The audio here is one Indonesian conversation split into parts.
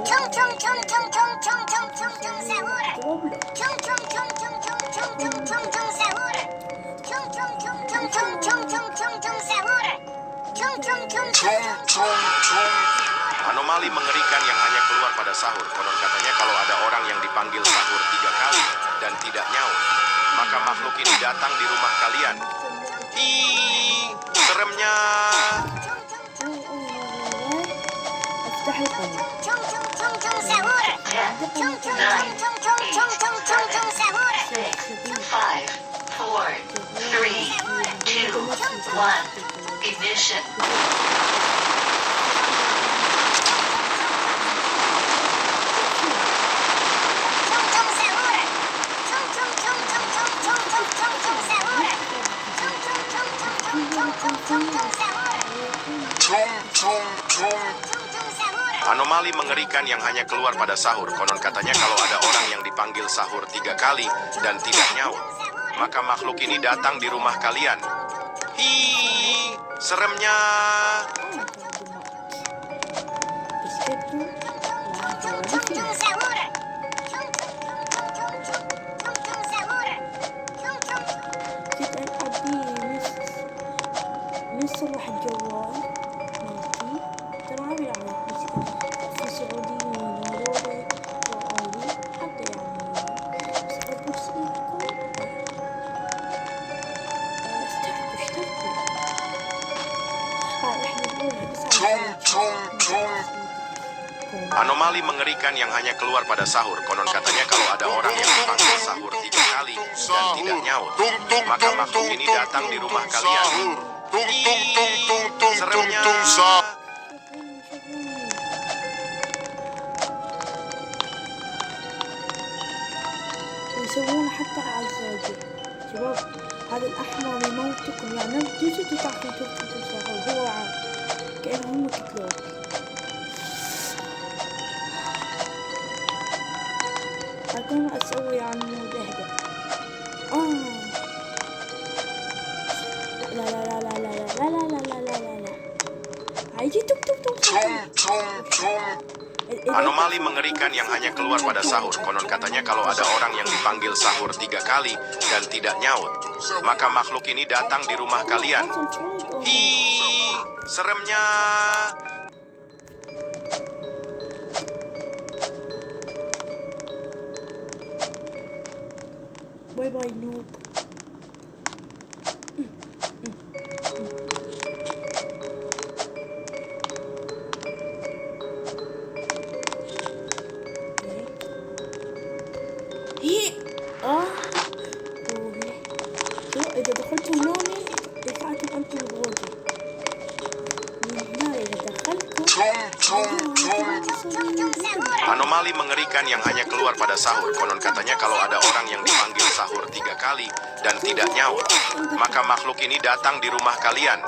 Tung tung tung tung tung tung tung tung tung sahur. Tung tung tung tung tung tung tung tung tung sahur. Tung tung tung tung tung tung tung tung tung sahur. Tung tung tung tung tung tung. Anomali mengerikan yang hanya keluar pada sahur. Konon katanya kalau ada orang yang dipanggil sahur 3 kali dan tidak nyaut, maka makhluk ini datang di rumah kalian. Ih, seremnya. افتح القناة. Tung tung tung tung sahur. Tung tung tung tung tung tung tung tung tung sahur. 5, 4, 3, 2, 1. Ignition. Tung tung sahur. Tung tung tung tung tung tung tung tung tung sahur. Tung tung tung tung tung tung tung tung tung sahur. Tung tung tung. Tung tung sahur. Anomali mengerikan yang hanya keluar pada sahur. Konon katanya kalau ada orang yang dipanggil sahur 3 kali dan tidak nyaut, maka makhluk ini datang di rumah kalian. Ih, seremnya. Tung tung tung sahur. Tung tung tung tung tung tung sahur. Tung tung. جيت ألعب بيه من صلح الجوال مالتي. ترى عم يلعب في سعوديين وروضة وأولي حتى يعني بس أبو سيدكم اشتركوا هاي احنا نقولها بس Tung tung tung. Anomali mengerikan yang hanya keluar pada sahur. Konon katanya kalau ada orang yang dipanggil sahur 3 kali dan tidak nyaut, maka makhluk ini datang di rumah kalian. Ih, seremnya. ويسوون حتى على الزوجة. شباب هذا الأحمر يموتكم يعني تيجي تعرفوا كيف تسوون هو عاد كأنهم هم قتلوك. أقوم أسوي عن مود أهدى. لا لا لا لا لا لا لا لا لا لا لا لا. عايجي توك توك توك. Anomali mengerikan yang hanya keluar pada sahur. Konon katanya kalau ada orang yang dipanggil sahur 3 kali dan tidak nyaut, maka makhluk ini datang di rumah kalian. Ih, seremnya. باي باي نوب. إذا دخلتوا هوني دفعتم أنتم الغوجة. من هنا إذا دخلتوا Anomali mengerikan yang hanya keluar pada sahur. Konon katanya kalau ada orang yang dipanggil sahur 3 kali dan tidak nyaut, maka makhluk ini datang di rumah kalian.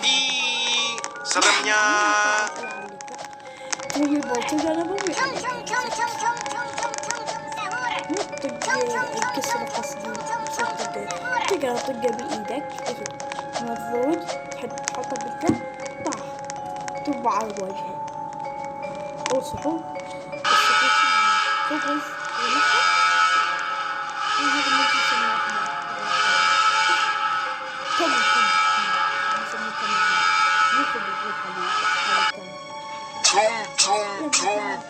Ih, seremnya. تجي البلطجة أنا بوي Tung tung tung tung tung tung tung tung tung sahur. مو الطقة الكسر قصدي تقدر طقة بإيدك مضغوط تحطه بالكف طاح طب على وجهه أو صحون خبز ولحم. هذا ممكن يسمى واحدة تمر نسميه تمر مو خبز بالحليب هذا تمر.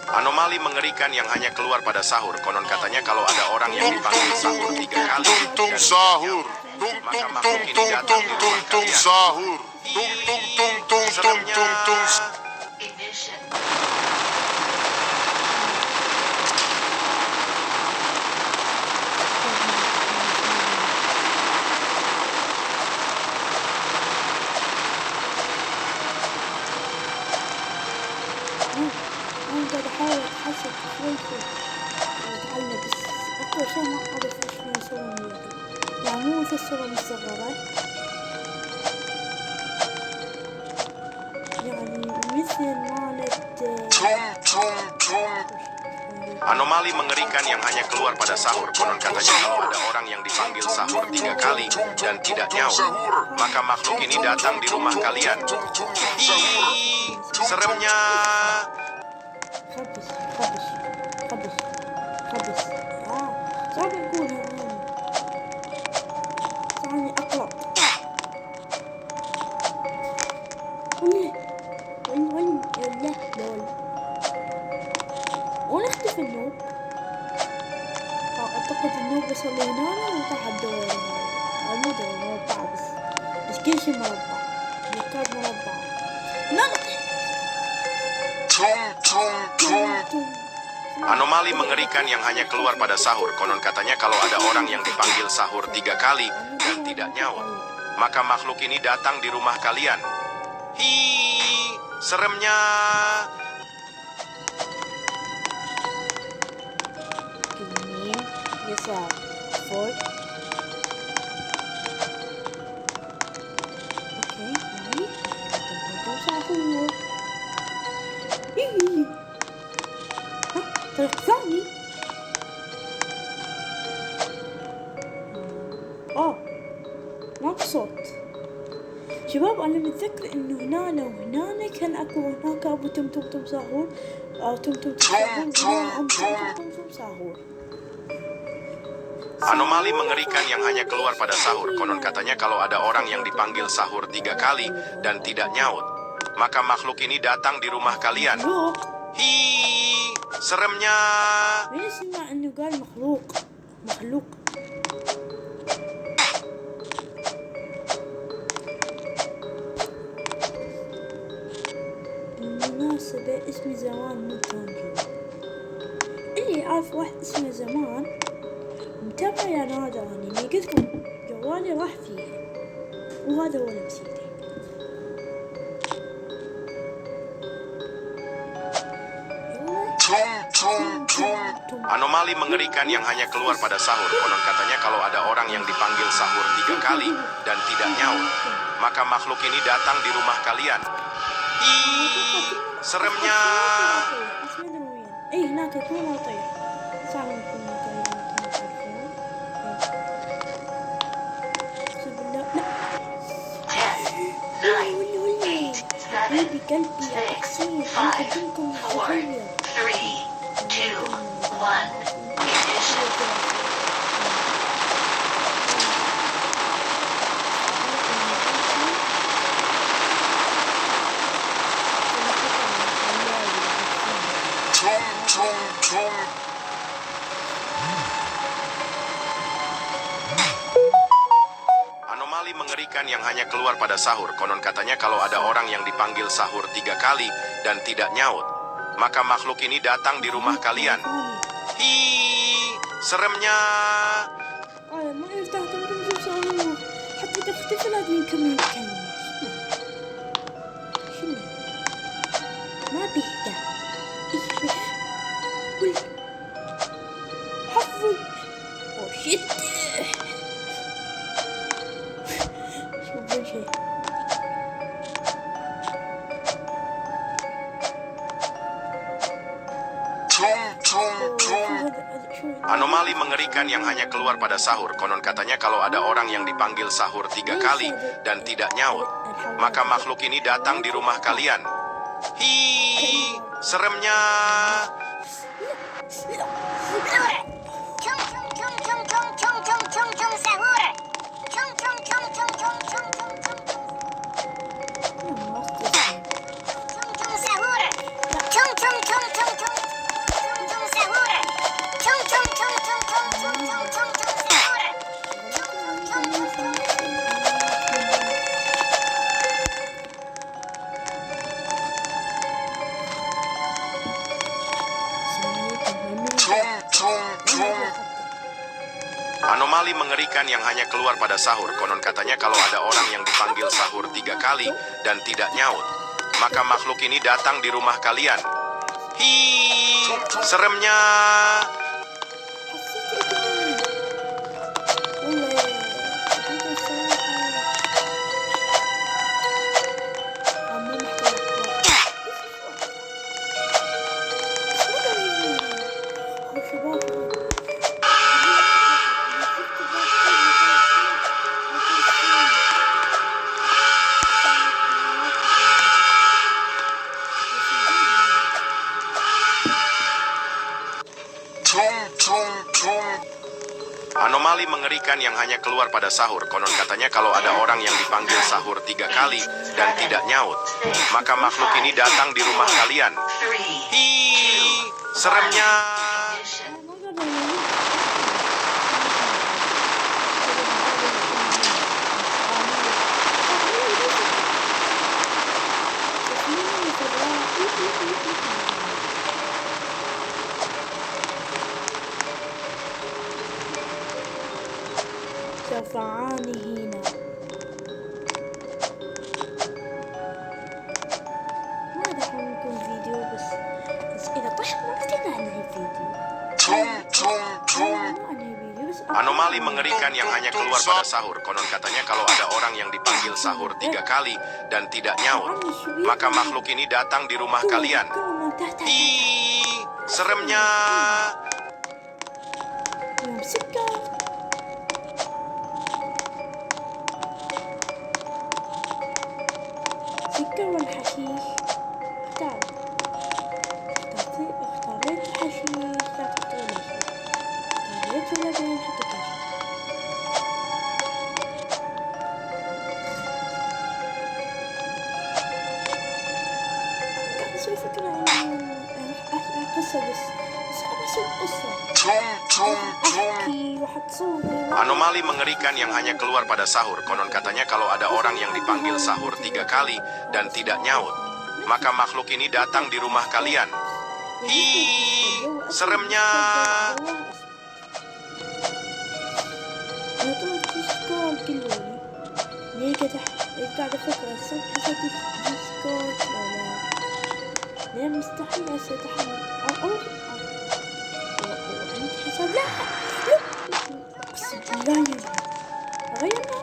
Anomali mengerikan yang hanya keluar pada sahur. Konon katanya kalau ada orang yang dipanggil sahur 3 kali dan tidak nyaut, maka makhluk ini datang di rumah kalian. Ih, seremnya. Ignition. أنا قاعد أحاول أتحسن شوي وأتعلم بس أكثر شيء ما أعرف إيش فيني أسوي من يدي. يعني مو مثل الصورة المصغرة يعني مثل مالت Anomali mengerikan yang hanya keluar pada sahur. Konon katanya kalau ada orang yang dipanggil sahur 3 kali dan tidak nyaut, maka makhluk ini datang di rumah kalian. Ih, seremnya. أخذ النور بس اللي هنا وطاح الدور المدري مربع بس كل شي مربع بلوكات مربعة نقطة Anomali mengerikan yang hanya keluar pada sahur. Konon katanya kalau ada orang yang dipanggil sahur 3 kali dan tidak nyaut, maka makhluk ini datang di rumah kalian. Hi, seremnya. يمين يسار فوق اوكي هاي تم ساهور ها طريق ثاني ماكو صوت شباب انا متذكر انه هنا وهنا كان اكو هناك ابو تم ساهور او تم ساهور Anomali mengerikan yang hanya keluar pada sahur. Konon katanya kalau ada orang yang dipanggil sahur 3 kali dan tidak nyaut, maka makhluk ini datang di rumah kalian. Hi, seremnya. ليش اسمع انه قال مخلوق بالمناسبة اسمي زمان مو تونجو اللي عارف واحد اسمه زمان متابع يا نادر اني قلت لكم جوالي راح فيه وهذا هو نفسيتي Anomali mengerikan yang hanya keluar pada sahur. Konon katanya kalau ada orang yang dipanggil sahur 3 kali dan tidak nyaut, maka makhluk ini datang di rumah kalian. Ih, seremnya. اي هناك يكون مطير صار يكون مطير حبيبي قلبي يا تحسين انا اقدمكم 4 3 2 1 ignition. Anomali mengerikan yang hanya keluar pada sahur. Konon katanya kalau ada orang yang dipanggil sahur 3 kali dan tidak nyaut, maka makhluk ini datang di rumah kalian. Hi, seremnya. ما يفتح تنظيم صاروخ حتى إذا اختفى لازم يكمل الكلمة شنو ما بيهدى إيش قول حفظ أو شت شو أول شيء Anomali mengerikan yang hanya keluar pada sahur. Konon katanya kalau ada orang yang dipanggil sahur 3 kali dan tidak nyaut, maka makhluk ini datang di rumah kalian. Hi, seremnya. Anomali mengerikan yang hanya keluar pada sahur. Konon katanya kalau ada orang yang dipanggil sahur 3 kali dan tidak nyaut, maka makhluk ini datang di rumah kalian. Hi, seremnya. Anomali mengerikan yang hanya keluar pada sahur. Konon katanya kalau ada orang yang dipanggil sahur 3 kali dan tidak nyaut, maka makhluk ini datang di rumah kalian. Hi, seremnya. سوف أعاني هنا. ما راح نكون فيديو بس إذا طحت مرتين أنهي الفيديو. ما أنهي فيديو بس Anomali mengerikan yang hanya keluar pada sahur. Konon katanya kalau ada orang yang dipanggil sahur 3 kali dan tidak nyaut, maka makhluk ini datang di rumah kalian. Ih, seremnya. يوم سكر والحشيش. اختاريت الحشيش، لا تختار الحشيش. اختاريت اللبن، حطيت الحشيش. قاعد اسوي فكرة انه قصة بس أبى اسوي قصة. احكي واحط صورة. Anomali mengerikan yang hanya keluar pada sahur. Konon katanya kalau ada orang yang dipanggil sahur 3 kali dan tidak nyaut, maka makhluk ini datang di rumah kalian. Ih, seremnya. أنا طلعت ديسكورد كله ليه قاعد أفكر الصبح أسوي ديسكورد ولا ليه مستحيل أستحمل أو عندي حساب. لا بسم الله غيرنا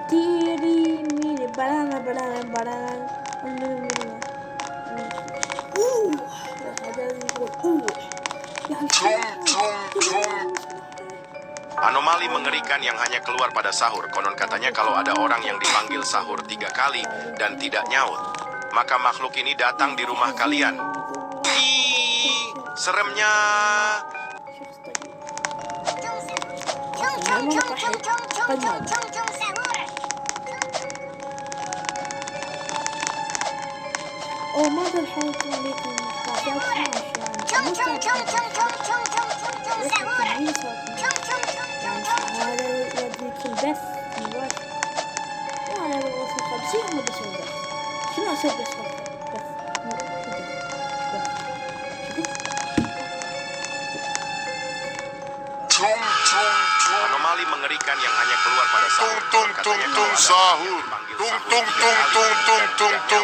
تيري ميري بلانا هذا يقول Anomali mengerikan yang hanya keluar pada sahur. Konon katanya kalau ada orang yang dipanggil sahur 3 kali dan tidak nyaut, maka makhluk ini datang di rumah kalian. Ih, seremnya. ماذا الحركة عليكم هذا يوديك البث مباشر. وأنا لو وصل 50 أنا بسوي بث. شنو أسوي بث؟ Anomali mengerikan yang hanya keluar pada sahur. Katanya kalau sahur.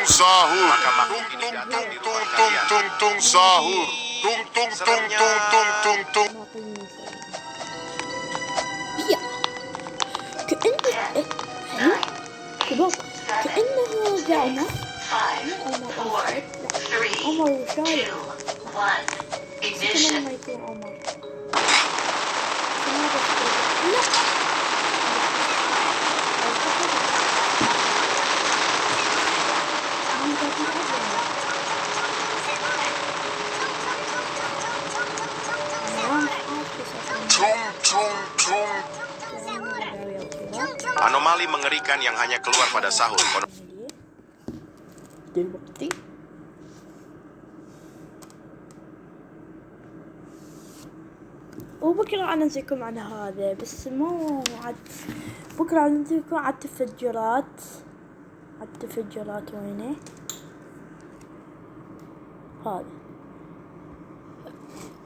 Sahur. Maka makhluk ini datang di rumah kalian. Sahur. iya كأنه قاعد Five, four, three, two, one. Ignition. ما يكون عمر. Anomali mengerikan yang hanya keluar pada sahur. دلوقتي وبكرة أنزلكم عن هذا بس مو عاد بكرة أنزلكم على التفجرات وينه هذا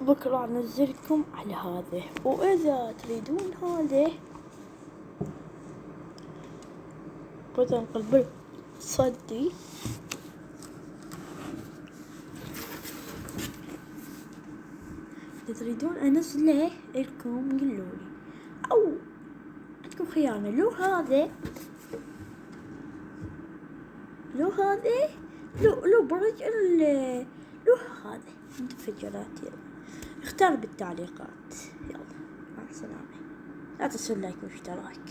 بكرة أنزلكم على هذا. وإذا تريدون هذا قد انقلب صدي إذا تريدون أنزله لكم قلولي، أو عندكم خيارنا لو هذا لو برج لو هذا متفجرات. يلا اختار بالتعليقات. يلا مع السلامة، لا تنسوا اللايك والاشتراك.